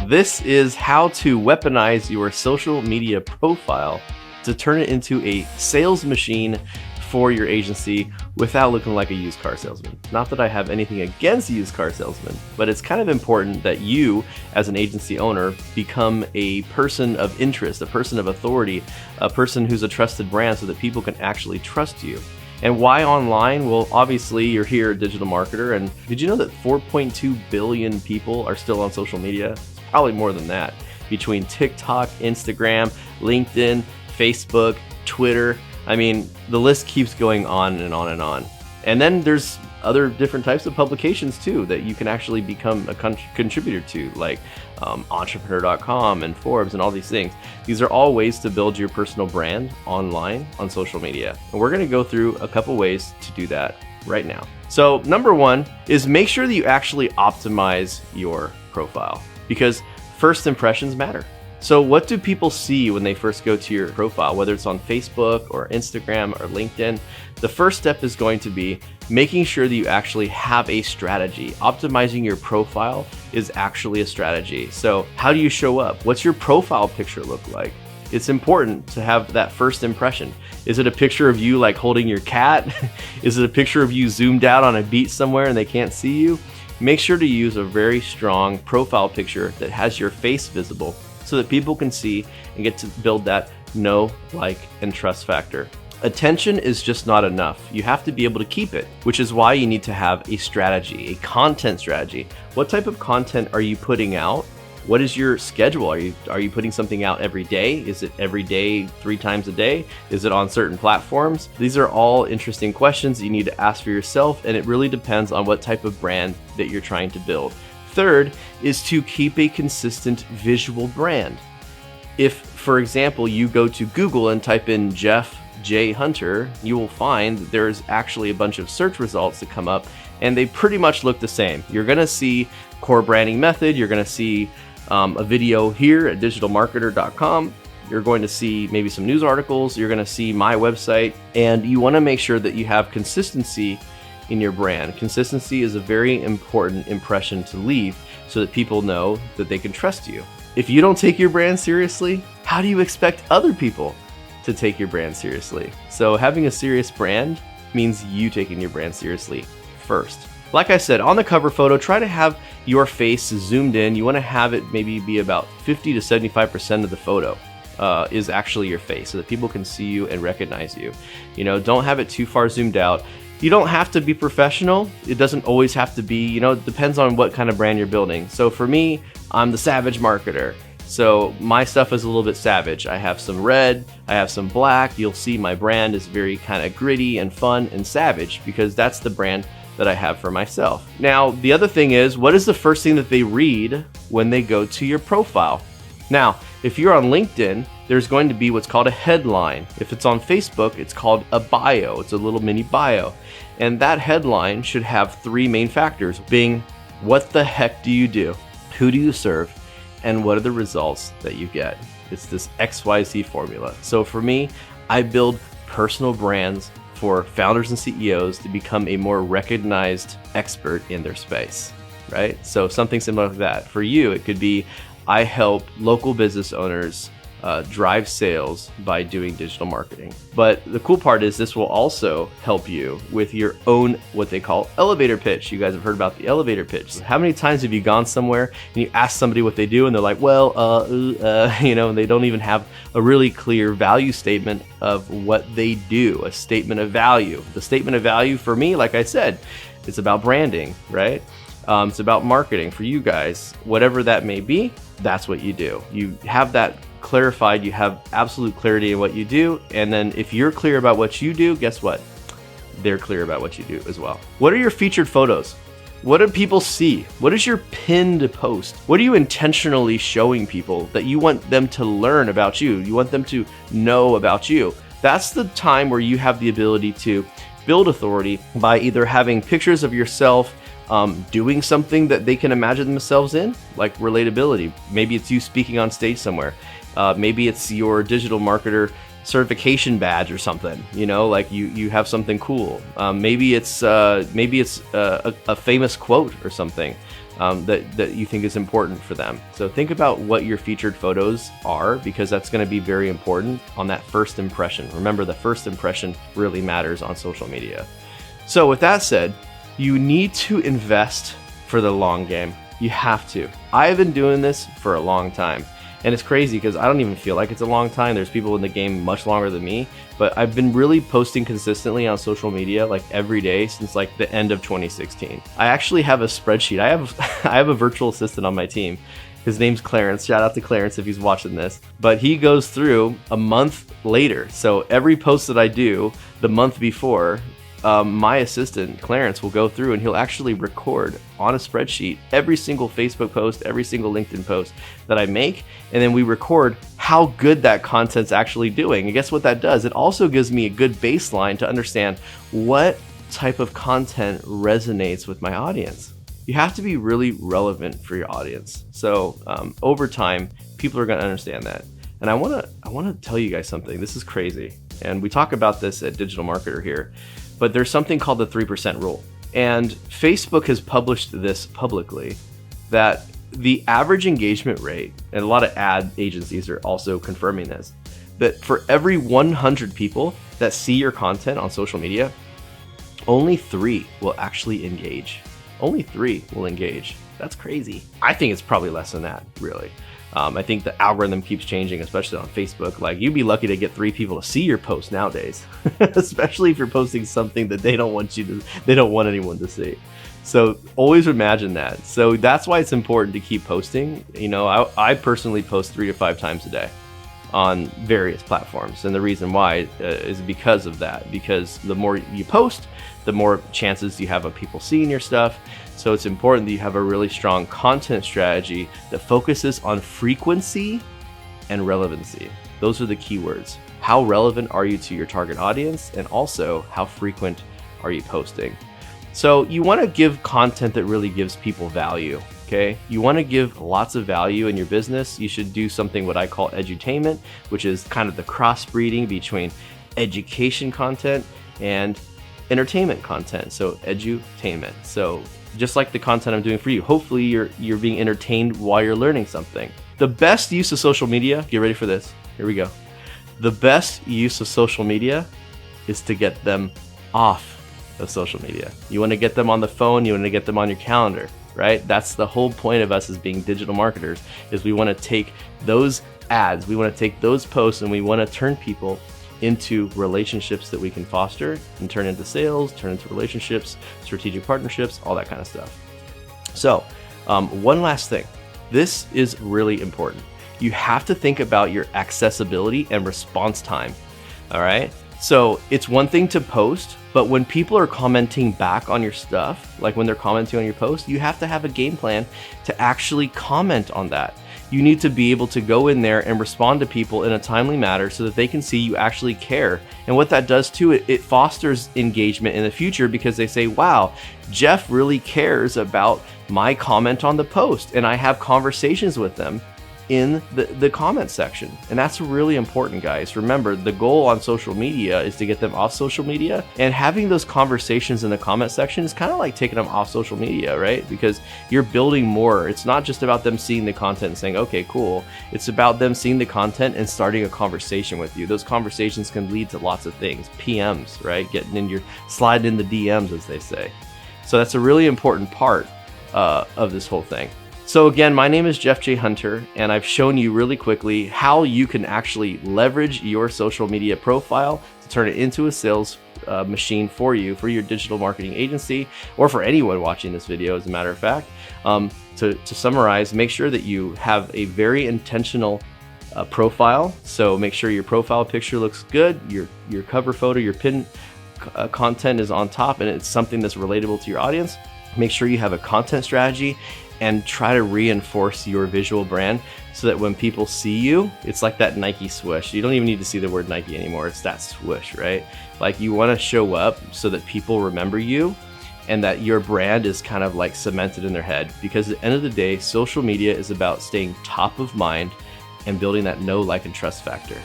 This is how to weaponize your social media profile to turn it into a sales machine for your agency without looking like a used car salesman. Not that I have anything against used car salesmen, but it's kind of important that you, as an agency owner, become a person of interest, a person of authority, a person who's a trusted brand so that people can actually trust you. And why online? Well, obviously you're here, a digital marketer, and did you know that 4.2 billion people are still on social media? It's probably more than that. Between TikTok, Instagram, LinkedIn, Facebook, Twitter. I mean, the list keeps going on and on and on. And then there's other different types of publications too that you can actually become a contributor to, like entrepreneur.com and Forbes and all these things. These are all ways to build your personal brand online on social media. And we're going to go through a couple ways to do that right now. So number one is make sure that you actually optimize your profile, because first impressions matter. So what do people see when they first go to your profile, whether it's on Facebook or Instagram or LinkedIn? The first step is going to be making sure that you actually have a strategy. Optimizing your profile is actually a strategy. So how do you show up? What's your profile picture look like? It's important to have that first impression. Is it a picture of you like holding your cat? Is it a picture of you zoomed out on a beach somewhere and they can't see you? Make sure to use a very strong profile picture that has your face visible, so that people can see and get to build that know, like, and trust factor. Attention is just not enough. You have to be able to keep it, which is why you need to have a strategy, a content strategy. What type of content are you putting out? What is your schedule? Are you putting something out every day? Is it every day, 3 times a day? Is it on certain platforms? These are all interesting questions that you need to ask for yourself, and it really depends on what type of brand that you're trying to build. Third is to keep a consistent visual brand. If, for example, you go to Google and type in Jeff J. Hunter, you will find that there's actually a bunch of search results that come up, and they pretty much look the same. You're gonna see core branding method, you're gonna see a video here at digitalmarketer.com, you're going to see maybe some news articles, you're gonna see my website, and you wanna make sure that you have consistency in your brand. Consistency is a very important impression to leave so that people know that they can trust you. If you don't take your brand seriously, how do you expect other people to take your brand seriously? So having a serious brand means you taking your brand seriously first. Like I said, on the cover photo, try to have your face zoomed in. You want to have it maybe be about 50 to 75% of the photo is actually your face, so that people can see you and recognize you. You know, don't have it too far zoomed out. You don't have to be professional. It doesn't always have to be, it depends on what kind of brand you're building. So for me, I'm the savage marketer. So my stuff is a little bit savage. I have some red, I have some black. You'll see my brand is very kind of gritty and fun and savage, because that's the brand that I have for myself. Now, the other thing is, what is the first thing that they read when they go to your profile? Now, if you're on LinkedIn, there's going to be what's called a headline. If it's on Facebook, it's called a bio. It's a little mini bio. And that headline should have 3 main factors, being what the heck do you do? Who do you serve? And what are the results that you get? It's this XYZ formula. So for me, I build personal brands for founders and CEOs to become a more recognized expert in their space, right? So something similar to that. For you, it could be, I help local business owners drive sales by doing digital marketing. But the cool part is this will also help you with your own, what they call elevator pitch. You guys have heard about the elevator pitch. How many times have you gone somewhere and you ask somebody what they do and they're like, well, and they don't even have a really clear value statement of what they do, a statement of value. The statement of value for me, like I said, it's about branding, right? It's about marketing for you guys. Whatever that may be, that's what you do. You have that clarified, you have absolute clarity in what you do, and then if you're clear about what you do, guess what? They're clear about what you do as well. What are your featured photos? What do people see? What is your pinned post? What are you intentionally showing people that you want them to learn about you? You want them to know about you. That's the time where you have the ability to build authority by either having pictures of yourself doing something that they can imagine themselves in, like relatability. Maybe it's you speaking on stage somewhere. Maybe it's your digital marketer certification badge or something, like you have something cool. Maybe it's a famous quote or something. that you think is important for them. So think about what your featured photos are, because that's going to be very important on that first impression. Remember, the first impression really matters on social media. So with that said, you need to invest for the long game. You have to. I've been doing this for a long time. And it's crazy because I don't even feel like it's a long time. There's people in the game much longer than me, but I've been really posting consistently on social media like every day since like the end of 2016. I actually have a spreadsheet. I have a virtual assistant on my team. His name's Clarence. Shout out to Clarence if he's watching this. But he goes through a month later. So every post that I do the month before, my assistant, Clarence, will go through and he'll actually record on a spreadsheet every single Facebook post, every single LinkedIn post that I make. And then we record how good that content's actually doing. And guess what that does? It also gives me a good baseline to understand what type of content resonates with my audience. You have to be really relevant for your audience. So over time, people are going to understand that. And I want to tell you guys something. This is crazy. And we talk about this at Digital Marketer here. But there's something called the 3% rule. And Facebook has published this publicly, that the average engagement rate, and a lot of ad agencies are also confirming this, that for every 100 people that see your content on social media, only 3 will actually engage. Only 3 will engage. That's crazy. I think it's probably less than that, really. I think the algorithm keeps changing, especially on Facebook. Like, you'd be lucky to get 3 people to see your post nowadays, especially if you're posting something that they don't want anyone to see. So always imagine that. So that's why it's important to keep posting. You know, I personally post 3 to 5 times a day on various platforms. And the reason why is because of that, because the more you post, the more chances you have of people seeing your stuff. So it's important that you have a really strong content strategy that focuses on frequency and relevancy. Those are the keywords. How relevant are you to your target audience? And also, how frequent are you posting? So you want to give content that really gives people value. Okay, you want to give lots of value in your business. You should do something what I call edutainment, which is kind of the crossbreeding between education content and entertainment content. So edutainment. So just like the content I'm doing for you, hopefully you're being entertained while you're learning something. The best use of social media, get ready for this. Here we go. The best use of social media is to get them off of social media. You want to get them on the phone, you want to get them on your calendar, right? That's the whole point of us as being digital marketers, is we want to take those ads, we want to take those posts, and we want to turn people into relationships that we can foster and turn into sales, turn into relationships, strategic partnerships, all that kind of stuff. So one last thing. This is really important. You have to think about your accessibility and response time. All right. So it's one thing to post, but when people are commenting back on your stuff, like when they're commenting on your post, you have to have a game plan to actually comment on that. You need to be able to go in there and respond to people in a timely manner so that they can see you actually care. And what that does too, it fosters engagement in the future, because they say, wow, Jeff really cares about my comment on the post, and I have conversations with them in the comment section. And that's really important, guys. Remember, the goal on social media is to get them off social media, and having those conversations in the comment section is kind of like taking them off social media, right? Because you're building more. It's not just about them seeing the content and saying, okay, cool. It's about them seeing the content and starting a conversation with you. Those conversations can lead to lots of things. PMs, right? Sliding in the DMs, as they say. So that's a really important part of this whole thing. So again, my name is Jeff J. Hunter, and I've shown you really quickly how you can actually leverage your social media profile to turn it into a sales machine for you, for your digital marketing agency, or for anyone watching this video, as a matter of fact. To summarize, make sure that you have a very intentional profile. So make sure your profile picture looks good, your cover photo, your pin content is on top, and it's something that's relatable to your audience. Make sure you have a content strategy and try to reinforce your visual brand so that when people see you, it's like that Nike swoosh. You don't even need to see the word Nike anymore. It's that swoosh, right? Like, you want to show up so that people remember you and that your brand is kind of like cemented in their head. Because at the end of the day, social media is about staying top of mind and building that know, like, and trust factor.